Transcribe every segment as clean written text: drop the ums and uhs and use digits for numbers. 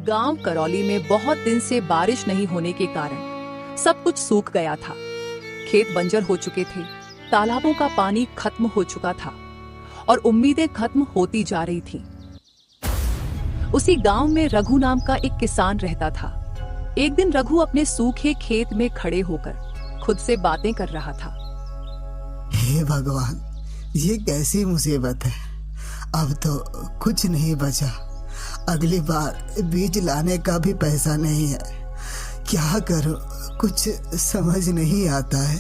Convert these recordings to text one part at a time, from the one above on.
गांव करौली में बहुत दिन से बारिश नहीं होने के कारण सब कुछ सूख गया था। खेत बंजर हो चुके थे, तालाबों का पानी खत्म हो चुका था और उम्मीदें खत्म होती जा रही थीं। उसी गांव में रघु नाम का एक किसान रहता था। एक दिन रघु अपने सूखे खेत में खड़े होकर खुद से बातें कर रहा था। हे भगवान, ये कैसी मुसीबत है। अब तो कुछ नहीं बचा। अगली बार बीज लाने का भी पैसा नहीं है। क्या करूं, कुछ समझ नहीं आता है।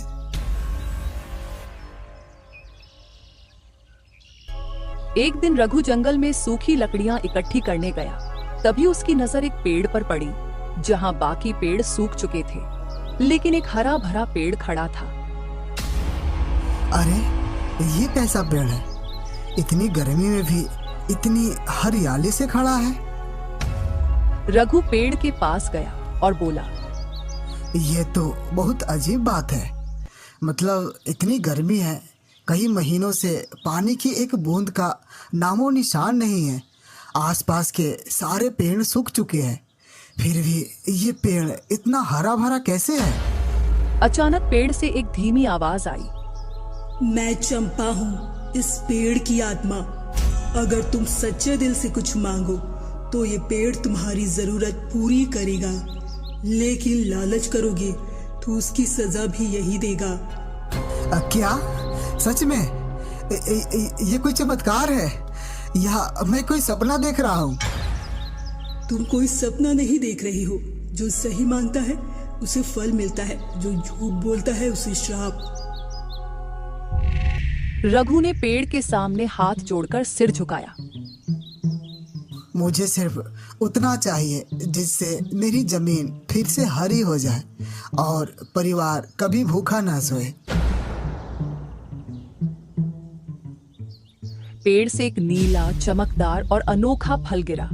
एक दिन रघु जंगल में सूखी लकड़ियां इकट्ठी करने गया। तभी उसकी नजर एक पेड़ पर पड़ी जहां बाकी पेड़ सूख चुके थे, लेकिन एक हरा भरा पेड़ खड़ा था। अरे, ये कैसा पेड़ है? इतनी गर्मी में भी इतनी हरियाली से खड़ा है। रघु पेड़ के पास गया और बोला, ये तो बहुत अजीब बात है। मतलब इतनी गर्मी है, कई महीनों से पानी की एक बूंद का नामो निशान नहीं है। आसपास के सारे पेड़ सूख चुके हैं, फिर भी ये पेड़ इतना हरा भरा कैसे है? अचानक पेड़ से एक धीमी आवाज आई। मैं चंपा हूँ, इस पेड़ की आत्मा। अगर तुम सच्चे दिल से कुछ मांगो तो ये पेड़ तुम्हारी जरूरत पूरी करेगा, लेकिन लालच करोगे तो उसकी सजा भी यही देगा। क्या सच में? ये कोई चमत्कार है या मैं कोई सपना देख रहा हूँ? तुम कोई सपना नहीं देख रही हो। जो सही मांगता है उसे फल मिलता है, जो झूठ बोलता है उसे श्राप। रघु ने पेड़ के सामने हाथ जोड़कर सिर झुकाया। मुझे सिर्फ उतना चाहिए जिससे मेरी जमीन फिर से हरी हो जाए और परिवार कभी भूखा ना सोए। पेड़ से एक नीला, चमकदार और अनोखा फल गिरा।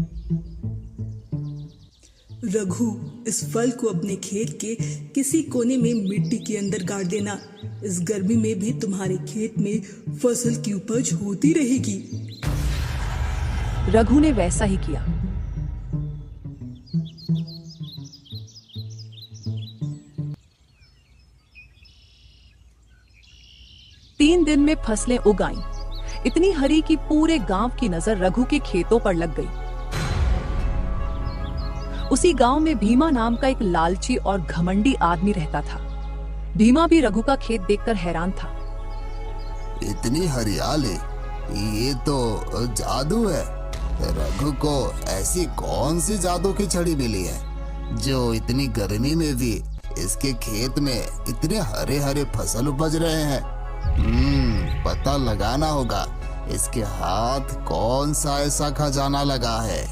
रघु, इस फल को अपने खेत के किसी कोने में मिट्टी के अंदर गाड़ देना। इस गर्मी में भी तुम्हारे खेत में फसल की उपज होती रहेगी। रघु ने वैसा ही किया। तीन दिन में फसलें उग आईं, इतनी हरी कि पूरे गांव की नजर रघु के खेतों पर लग गई। उसी गांव में भीमा नाम का एक लालची और घमंडी आदमी रहता था। भीमा भी रघु का खेत देखकर हैरान था। इतनी हरियाली, ये तो जादू है। रघु को ऐसी कौन सी जादू की छड़ी मिली है जो इतनी गर्मी में भी इसके खेत में इतने हरे हरे फसल उपज रहे हैं। पता लगाना होगा इसके हाथ कौन सा ऐसा खजाना लगा है।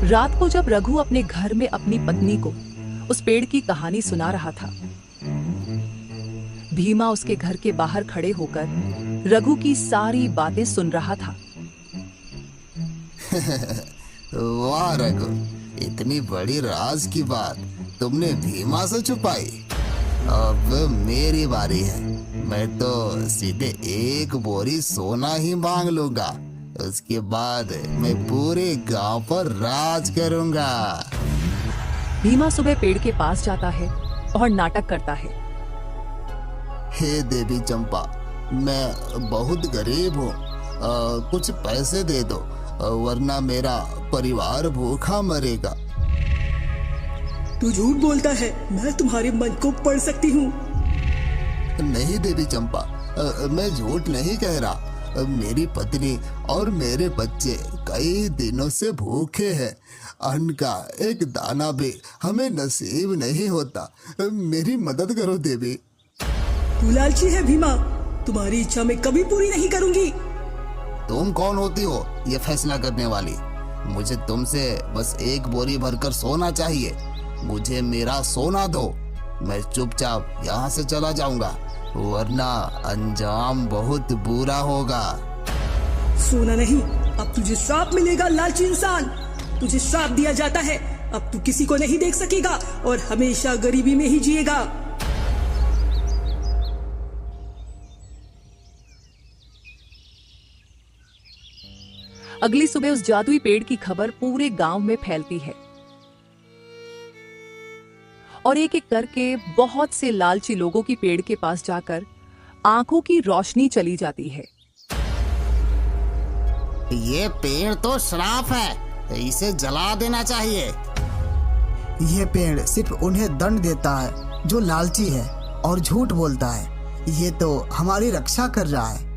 रात को जब रघु अपने घर में अपनी पत्नी को उस पेड़ की कहानी सुना रहा था, भीमा उसके घर के बाहर खड़े होकर रघु की सारी बातें सुन रहा था। वाह रघु, इतनी बड़ी राज की बात तुमने भीमा से छुपाई। अब मेरी बारी है। मैं तो सीधे एक बोरी सोना ही मांग लूंगा, उसके बाद मैं पूरे गांव पर राज करूंगा। भीमा सुबह पेड़ के पास जाता है और नाटक करता है। हे देवी चंपा, मैं बहुत गरीब हूँ, कुछ पैसे दे दो वरना मेरा परिवार भूखा मरेगा। तू झूठ बोलता है, मैं तुम्हारे मन को पढ़ सकती हूँ। नहीं देवी चंपा, मैं झूठ नहीं कह रहा। मेरी पत्नी और मेरे बच्चे कई दिनों से भूखे हैं। अन्न का एक दाना भी हमें नसीब नहीं होता। मेरी मदद करो देवी। तू लालची है भीमा, तुम्हारी इच्छा मैं कभी पूरी नहीं करूंगी। तुम कौन होती हो ये फैसला करने वाली? मुझे तुमसे बस एक बोरी भरकर सोना चाहिए। मुझे मेरा सोना दो, मैं चुपचाप यहाँ से चला जाऊंगा, वरना अंजाम बहुत बुरा होगा। सोना नहीं, अब तुझे श्राप मिलेगा लालची इंसान। तुझे श्राप दिया जाता है। अब तू किसी को नहीं देख सकेगा और हमेशा गरीबी में ही जिएगा। अगली सुबह उस जादुई पेड़ की खबर पूरे गांव में फैलती है और एक एक करके बहुत से लालची लोगों की पेड़ के पास जाकर आंखों की रोशनी चली जाती है। ये पेड़ तो श्राप है, इसे जला देना चाहिए। ये पेड़ सिर्फ उन्हें दंड देता है जो लालची है और झूठ बोलता है। ये तो हमारी रक्षा कर रहा है।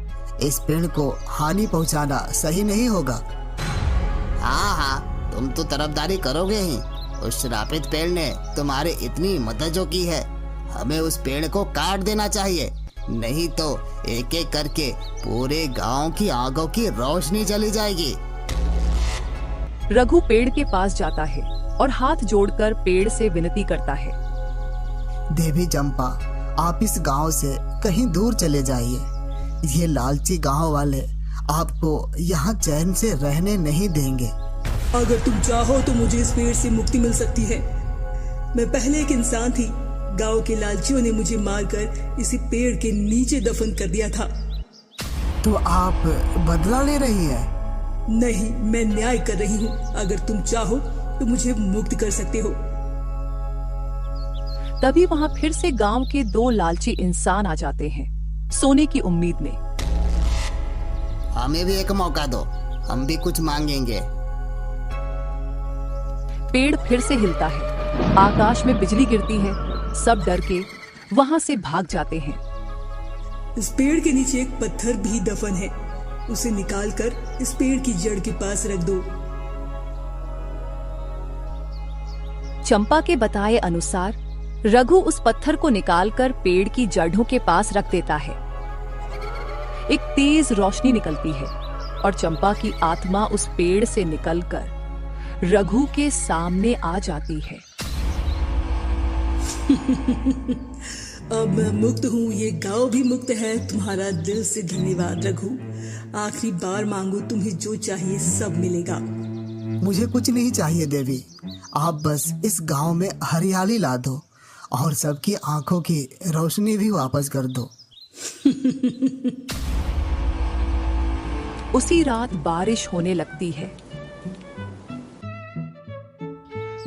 इस पेड़ को हानि पहुंचाना सही नहीं होगा। हाँ, तुम तो तरफदारी करोगे ही। उस श्रापित पेड़ ने तुम्हारी इतनी मदद जो की है, हमें उस पेड़ को काट देना चाहिए, नहीं तो एक एक करके पूरे गांव की आंखों की रोशनी चली जाएगी। रघु पेड़ के पास जाता है और हाथ जोड़कर पेड़ से विनती करता है। देवी चंपा, आप इस गांव से कहीं दूर चले जाइए। ये लालची गांव वाले आपको यहाँ चैन से रहने नहीं देंगे। अगर तुम चाहो तो मुझे इस पेड़ से मुक्ति मिल सकती है। मैं पहले एक इंसान थी, गांव के लालचियों ने मुझे मारकर इसी पेड़ के नीचे दफन कर दिया था। तो आप बदला ले रही हैं? नहीं, मैं न्याय कर रही हूँ। अगर तुम चाहो तो मुझे मुक्त कर सकते हो। तभी वहां फिर से गांव के 2 लालची इंसान आ जाते हैं, सोने की उम्मीद में। हमें भी एक मौका दो, हम भी कुछ मांगेंगे। पेड़ फिर से हिलता है, आकाश में बिजली गिरती है। सब डर के वहां से भाग जाते हैं। इस पेड़ के नीचे एक पत्थर भी दफन है, उसे निकालकर इस पेड़ की जड़ के पास रख दो। चंपा के बताए अनुसार रघु उस पत्थर को निकालकर पेड़ की जड़ों के पास रख देता है। एक तेज रोशनी निकलती है और चंपा की आत्मा उस पेड़ से निकलकर रघु के सामने आ जाती है। अब मैं मुक्त हूँ, ये गांव भी मुक्त है। तुम्हारा दिल से धन्यवाद रघु। आखिरी बार मांगो, तुम्हें जो चाहिए सब मिलेगा। मुझे कुछ नहीं चाहिए देवी, आप बस इस गांव में हरियाली ला दो और सबकी आंखों की रोशनी भी वापस कर दो। उसी रात बारिश होने लगती है।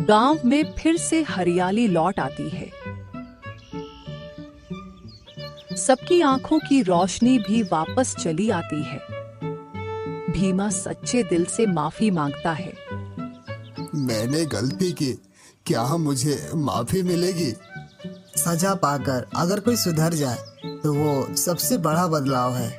गांव में फिर से हरियाली लौट आती है। सबकी आंखों की रोशनी भी वापस चली आती है। भीमा सच्चे दिल से माफी मांगता है। मैंने गलती की, क्या मुझे माफी मिलेगी? सजा पाकर अगर कोई सुधर जाए तो वो सबसे बड़ा बदलाव है।